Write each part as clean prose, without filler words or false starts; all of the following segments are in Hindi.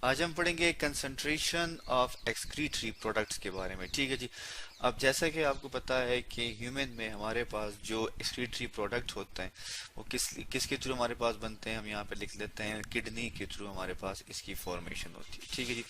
आज हम पढ़ेंगे कंसंट्रेशन ऑफ एक्सक्रीटरी प्रोडक्ट्स के बारे में। ठीक है जी। अब जैसा कि आपको पता है कि ह्यूमन में हमारे पास जो एक्सक्रीटरी प्रोडक्ट होते हैं वो किसके थ्रू हमारे पास बनते हैं, हम यहाँ पे लिख लेते हैं किडनी के थ्रू हमारे पास इसकी फॉर्मेशन होती है। ठीक है जी।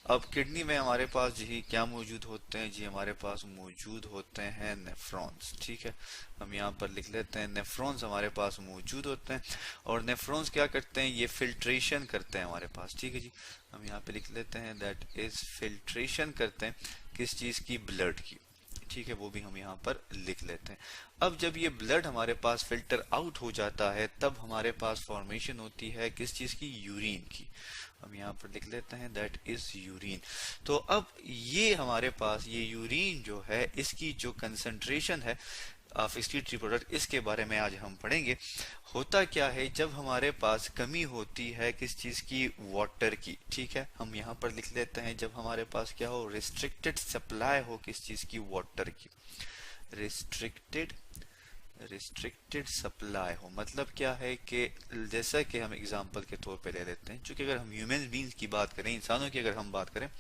अब किडनी में हमारे पास जी क्या मौजूद होते हैं जी, हमारे पास मौजूद होते हैं नेफ्रॉन्स। ठीक है, हम यहाँ पर लिख लेते हैं नेफ्रॉन्स हमारे पास मौजूद होते हैं। और नेफ्रॉन्स क्या करते हैं, ये फिल्ट्रेशन करते हैं हमारे पास। ठीक है जी, हम यहाँ पे लिख लेते हैं दैट इज फिल्ट्रेशन करते हैं किस चीज की, ब्लड की। ठीक है, वो भी हम यहाँ पर लिख लेते हैं। अब जब ये ब्लड हमारे पास फिल्टर आउट हो जाता है तब हमारे पास फॉर्मेशन होती है किस चीज की, यूरिन की। हम यहाँ पर लिख लेते हैं दैट इज यूरिन। तो अब ये हमारे पास ये यूरिन जो है इसकी जो कंसंट्रेशन है ऑफ एक्सक्रीटरी प्रोडक्ट, इसके बारे में आज हम पढ़ेंगे। होता क्या है जब हमारे पास कमी होती है किस चीज की, वाटर की। ठीक है, हम यहाँ पर लिख लेते हैं जब हमारे पास क्या हो, रिस्ट्रिक्टेड सप्लाई हो किस चीज की, वाटर की। रिस्ट्रिक्टेड रिस्ट्रिक्टेड सप्लाई हो मतलब क्या है कि जैसा कि हम एग्जांपल के तौर पे ले लेते हैं, क्योंकि अगर हम ह्यूमन बींग्स की बात करें, इंसानों की अगर हम बात करें,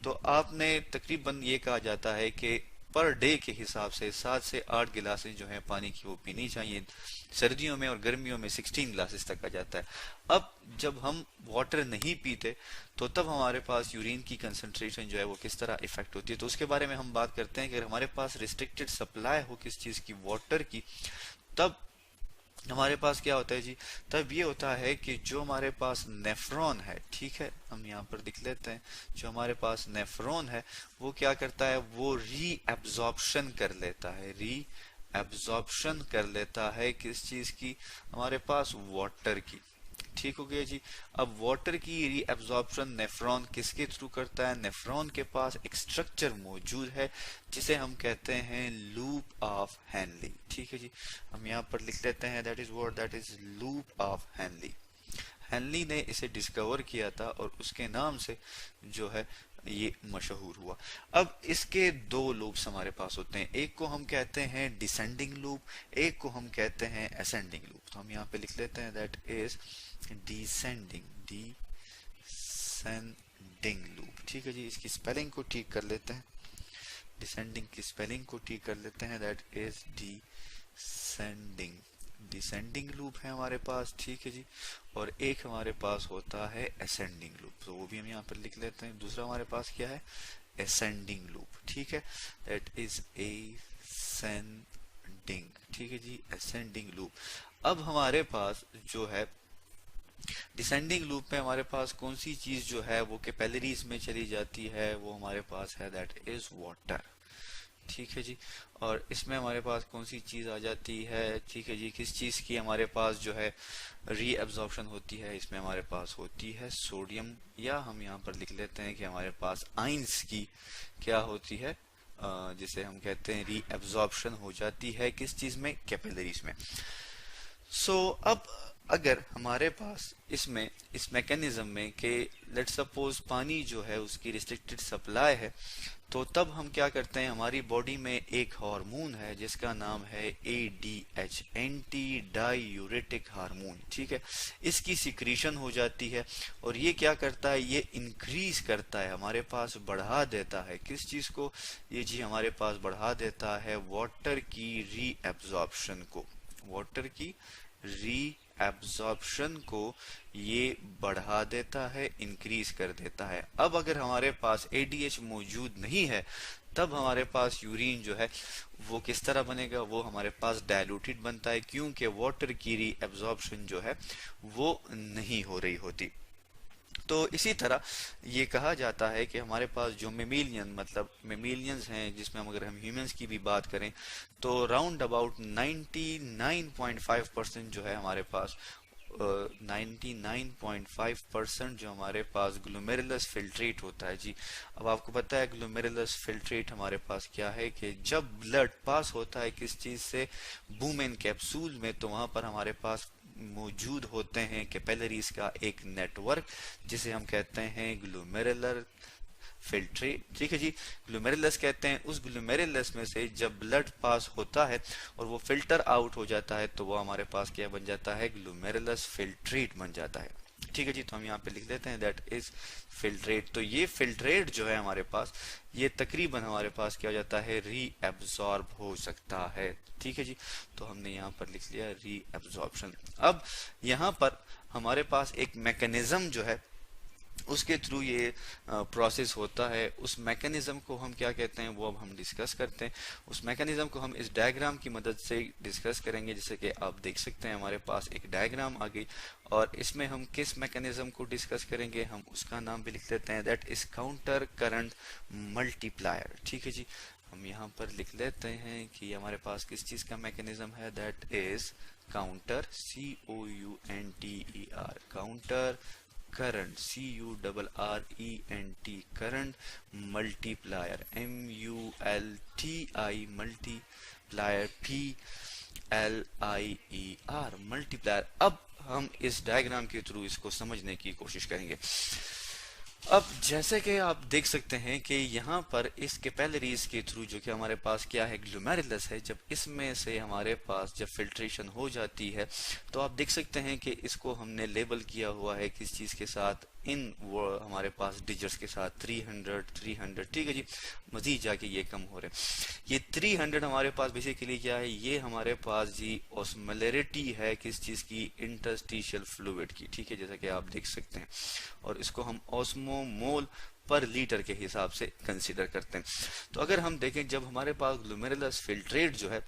तो आपने तकरीबन ये कहा जाता है कि पर डे के हिसाब से 7 से 8 गिलासेस जो है पानी की वो पीनी चाहिए। सर्दियों में और गर्मियों में 16 ग्लासेस तक आ जाता है। अब जब हम वाटर नहीं पीते तो तब हमारे पास यूरिन की कंसंट्रेशन जो है वो किस तरह इफेक्ट होती है, तो उसके बारे में हम बात करते हैं कि अगर हमारे पास रिस्ट्रिक्टेड सप्लाई हो किस चीज की, वाटर की, तब हमारे पास क्या होता है जी, तब ये होता है कि जो हमारे पास नेफ्रॉन है, ठीक है, हम यहाँ पर लिख लेते हैं, जो हमारे पास नेफ्रॉन है वो क्या करता है, वो री एब्जॉर्प्शन कर लेता है, री एब्जॉर्प्शन कर लेता है किस चीज की, हमारे पास वाटर की। ठीक हो गया जी। अब वाटर की री एब्जॉर्प्शन नेफ्रॉन किसके थ्रू करता है, नेफ्रॉन के पास एक स्ट्रक्चर मौजूद है जिसे हम कहते हैं लूप ऑफ हेनली। ठीक है जी, हम यहाँ पर लिख लेते हैं that is what, that is loop of Henley. Henley ने इसे डिस्कवर किया था और उसके नाम से जो है ये मशहूर हुआ। अब इसके दो लूप्स हमारे पास होते हैं, एक को हम कहते हैं डिसेंडिंग लूप, एक को हम कहते हैं असेंडिंग लूप। तो हम यहाँ पे लिख लेते हैं दैट इज डिसेंडिंग लूप। ठीक है जी, इसकी स्पेलिंग को ठीक कर लेते हैं, डिसेंडिंग की स्पेलिंग को ठीक कर लेते हैं, दैट इज डिसेंडिंग लूप है हमारे पास। ठीक है जी, और एक हमारे पास होता है असेंडिंग लूप, तो वो भी हम यहाँ पर लिख लेते हैं। दूसरा हमारे पास क्या है, असेंडिंग लूप। ठीक है, दैट इज असेंडिंग। ठीक है जी, असेंडिंग लूप। अब हमारे पास जो है डिसेंडिंग लूप में हमारे पास कौन सी चीज जो है वो कैपिलरीज में चली जाती है, वो हमारे पास है दैट इज वाटर। ठीक है जी, और इसमें हमारे पास कौन सी चीज आ जाती है, ठीक है जी, किस चीज की हमारे पास जो है री एब्जॉर्प्शन होती है, इसमें हमारे पास होती है सोडियम, या हम यहाँ पर लिख लेते हैं कि हमारे पास आइंस की क्या होती है, जिसे हम कहते हैं री एब्जॉर्प्शन हो जाती है किस चीज में, कैपिलरीज में। अब अगर हमारे पास इसमें इस मैकेनिज्म में कि लेट्स सपोज पानी जो है उसकी रिस्ट्रिक्टेड सप्लाई है, तो तब हम क्या करते हैं, हमारी बॉडी में एक हार्मोन है जिसका नाम है ADH, एंटी डायूरेटिक हार्मोन। ठीक है, इसकी सिक्रीशन हो जाती है और ये क्या करता है, ये इंक्रीज करता है, हमारे पास बढ़ा देता है किस चीज को, ये जी हमारे पास बढ़ा देता है वाटर की री एब्जॉर्प्शन को, वाटर की री एब्जॉर्प्शन को ये बढ़ा देता है, इंक्रीज कर देता है। अब अगर हमारे पास ADH मौजूद नहीं है तब हमारे पास यूरिन जो है वो किस तरह बनेगा, वो हमारे पास डायलूटेड बनता है, क्योंकि वाटर की री एब्जॉर्प्शन जो है वो नहीं हो रही होती। तो इसी तरह ये कहा जाता है कि हमारे पास जो मेमिलियन मतलब मेमिलियंस हैं, जिसमें अगर हम ह्यूमंस की भी बात करें तो राउंड अबाउट 99.5% जो है हमारे पास 99.5% जो हमारे पास ग्लोमेरुलस फिल्ट्रेट होता है जी। अब आपको पता है ग्लोमेरुलस फिल्ट्रेट हमारे पास क्या है कि जब ब्लड पास होता है किस चीज से, बूमेन कैप्सूल में, तो वहां पर हमारे पास मौजूद होते हैं कैपिलरीज का एक नेटवर्क जिसे हम कहते हैं ग्लोमेरुलर फिल्ट्रेट। ठीक है जी, ग्लोमेरुलस कहते हैं, उस ग्लोमेरुलस में से जब ब्लड पास होता है और वो फिल्टर आउट हो जाता है तो वो हमारे पास क्या बन जाता है, ग्लोमेरुलस फिल्ट्रेट बन जाता है। ठीक है जी। तो हम यहाँ पे लिख देते हैं दैट इज फिल्ट्रेट। तो ये फिल्ट्रेट जो है हमारे पास, ये तकरीबन हमारे पास क्या हो जाता है, रीएब्सॉर्ब हो सकता है। ठीक है जी। तो हमने यहाँ पर लिख लिया रीएब्सॉर्प्शन। अब यहाँ पर हमारे पास एक मैकेनिज्म जो है उसके थ्रू ये प्रोसेस होता है। उस मैकेनिज्म को हम क्या कहते हैं वो अब हम डिस्कस करते हैं। उस मैकेनिज्म को हम इस डायग्राम की मदद से डिस्कस करेंगे। जैसे कि आप देख सकते हैं हमारे पास एक डायग्राम आ गई और इसमें हम किस मैकेनिज्म को डिस्कस करेंगे, हम उसका नाम भी लिख लेते हैं that is counter current multiplier. ठीक है जी। हम यहाँ पर लिख लेते हैं कि हमारे पास किस चीज का मैकेनिज्म है, that is counter, COUNTER, counter current, CURRENT, current multiplier, MULTI, multiplier, PLIER, multiplier. अब हम इस डायग्राम के थ्रू इसको समझने की कोशिश करेंगे। अब जैसे कि आप देख सकते हैं कि यहाँ पर इस कैपिलरीज के थ्रू जो कि हमारे पास क्या है, ग्लोमेरुलस है, जब इसमें से हमारे पास जब फिल्ट्रेशन हो जाती है तो आप देख सकते हैं कि इसको हमने लेबल किया हुआ है किस चीज के साथ, इन वो हमारे पास डिजिट्स के साथ 300। ठीक है जी। मजीद जाके ये कम हो रहे हैं। ये 300 हमारे पास बेसिकली क्या है, ये हमारे पास जी ऑस्मोलैरिटी है किस चीज की, इंटरस्टिशियल फ्लूइड की। ठीक है, जैसा कि आप देख सकते हैं। और इसको हम ऑस्मोमोल पर लीटर के हिसाब से कंसीडर करते हैं। तो अगर हम देखें जब हमारे पास ग्लोमेरुलस फिल्ट्रेट जो है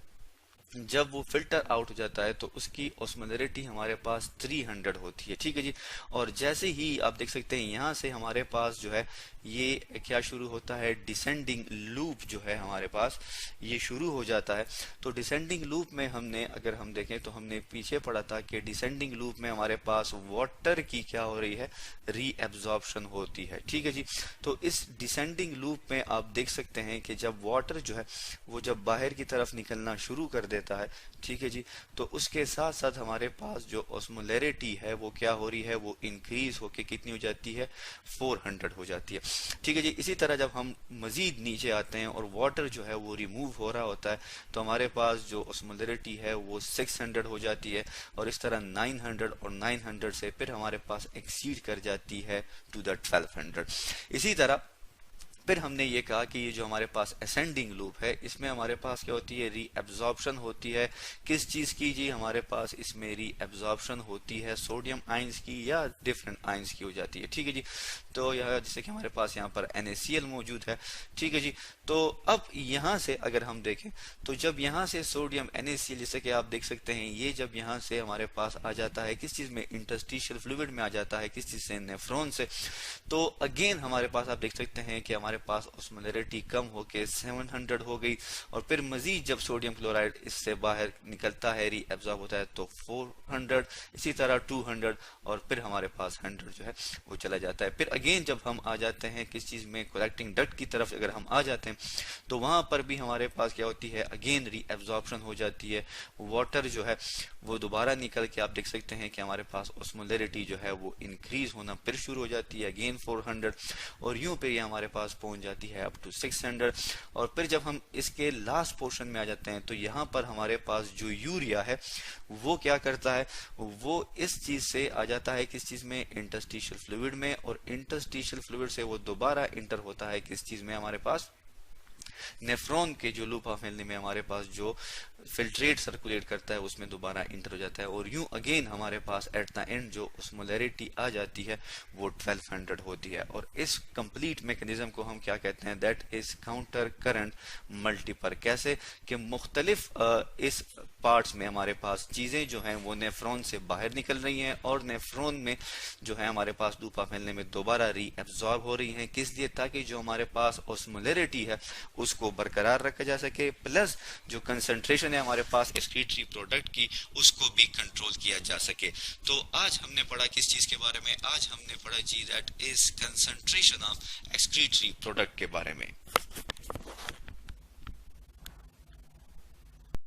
जब वो फिल्टर आउट हो जाता है तो उसकी ऑस्मोलैरिटी हमारे पास 300 होती है। ठीक है जी। और जैसे ही आप देख सकते हैं यहाँ से हमारे पास जो है ये क्या शुरू होता है, डिसेंडिंग लूप जो है हमारे पास ये शुरू हो जाता है। तो डिसेंडिंग लूप में हमने अगर हम देखें तो हमने पीछे पढ़ा था कि डिसेंडिंग लूप में हमारे पास वाटर की क्या हो रही है, रीएब्जॉर्प्शन होती है। ठीक है जी। तो इस डिसेंडिंग लूप में आप देख सकते हैं कि जब वाटर जो है वो जब बाहर की तरफ निकलना शुरू कर देता है, ठीक है जी, तो उसके साथ साथ हमारे पास जो ऑस्मोलैरिटी है वो क्या हो रही है, वो इंक्रीज होके कितनी हो जाती है, 400 हो जाती है। ठीक है जी। इसी तरह जब हम मजीद नीचे आते हैं और वाटर जो है वो रिमूव हो रहा होता है तो हमारे पास जो ऑस्मोलैरिटी है वो 600 हो जाती है और इस तरह 900 और 900 से फिर हमारे पास एक्सीड कर जाती है टू द 1200। इसी तरह फिर हमने ये कहा कि ये जो हमारे पास असेंडिंग लूप है इसमें हमारे पास क्या होती है, रीएब्जॉर्प्शन होती है किस चीज की जी, हमारे पास इसमें रीएब्जॉर्प्शन होती है सोडियम आयंस की या डिफरेंट आयंस की हो जाती है। ठीक है जी। तो यह जैसे कि हमारे पास यहाँ पर NaCl मौजूद है। ठीक है जी। तो अब यहाँ से अगर हम देखें तो जब यहाँ से सोडियम NaCl जैसे कि आप देख सकते हैं ये जब यहाँ से हमारे पास आ जाता है किस चीज में, इंटरस्टिशियल फ्लूइड में आ जाता है, किस चीज से, नेफ्रॉन से। तो अगेन हमारे पास आप देख सकते हैं कि हमारे पास ऑस्मोलैरिटी कम होके 700 हो गई और फिर मजीद जब सोडियम क्लोराइड इससे बाहर निकलता है, रीएब्जॉर्ब होता है तो 400, इसी तरह 200 और फिर हमारे पास 100 जो है वो चला जाता है। फिर अगेन जब हम आ जाते हैं किस चीज में, कलेक्टिंग डक्ट की तरफ अगर हम आ जाते हैं तो वहां पर भी हमारे पास क्या होती है, अगेन रीएब्जॉर्प्शन हो जाती है। वाटर जो है वो दोबारा निकल के आप देख सकते हैं कि हमारे पास ऑस्मोलैरिटी जो है वो इंक्रीज होना फिर शुरू हो जाती है, अगेन 400 और यूं फिर ये हमारे पास पहुंच जाती है अप टू 600। और फिर जब हम इसके लास्ट पोर्शन में आ जाते हैं तो यहाँ पर हमारे पास जो यूरिया है वो क्या करता है, वो इस चीज से आ जाता है किस चीज में, इंटरस्टिशियल फ्लूइड में, और इंटरस्टिशियल फ्लूइड से वो दोबारा इंटर होता है किस चीज में, हमारे पास नेफ्रॉन के जो लूप ऑफ हेनली में हमारे पास जो फिल्ट्रेट सर्कुलेट करता है उसमें दोबारा इंटर हो जाता है और यूं अगेन हमारे पास एट द एंड जो osmolarity आ जाती है वो 1200 होती है। और इस कंप्लीट मैकेनिज्म को हम क्या कहते हैं, that is counter current multiple. कैसे कि मुख्तलिफ इस पार्ट्स में हमारे पास चीजें जो हैं वो नेफ्रॉन से बाहर निकल रही हैं और नेफ्रॉन में जो है हमारे पास लूप ऑफ हेनली में दोबारा रीएब्जॉर्ब हो रही हैं, किस लिए, ताकि जो हमारे पास osmolarity है उसको बरकरार रखा जा सके, प्लस जो कंसंट्रेशन है हमारे पास एक्सक्रीटरी प्रोडक्ट की उसको भी कंट्रोल किया जा सके। तो आज हमने पढ़ा किस चीज के बारे में, आज हमने पढ़ा जी that is concentration of excretory product के बारे में।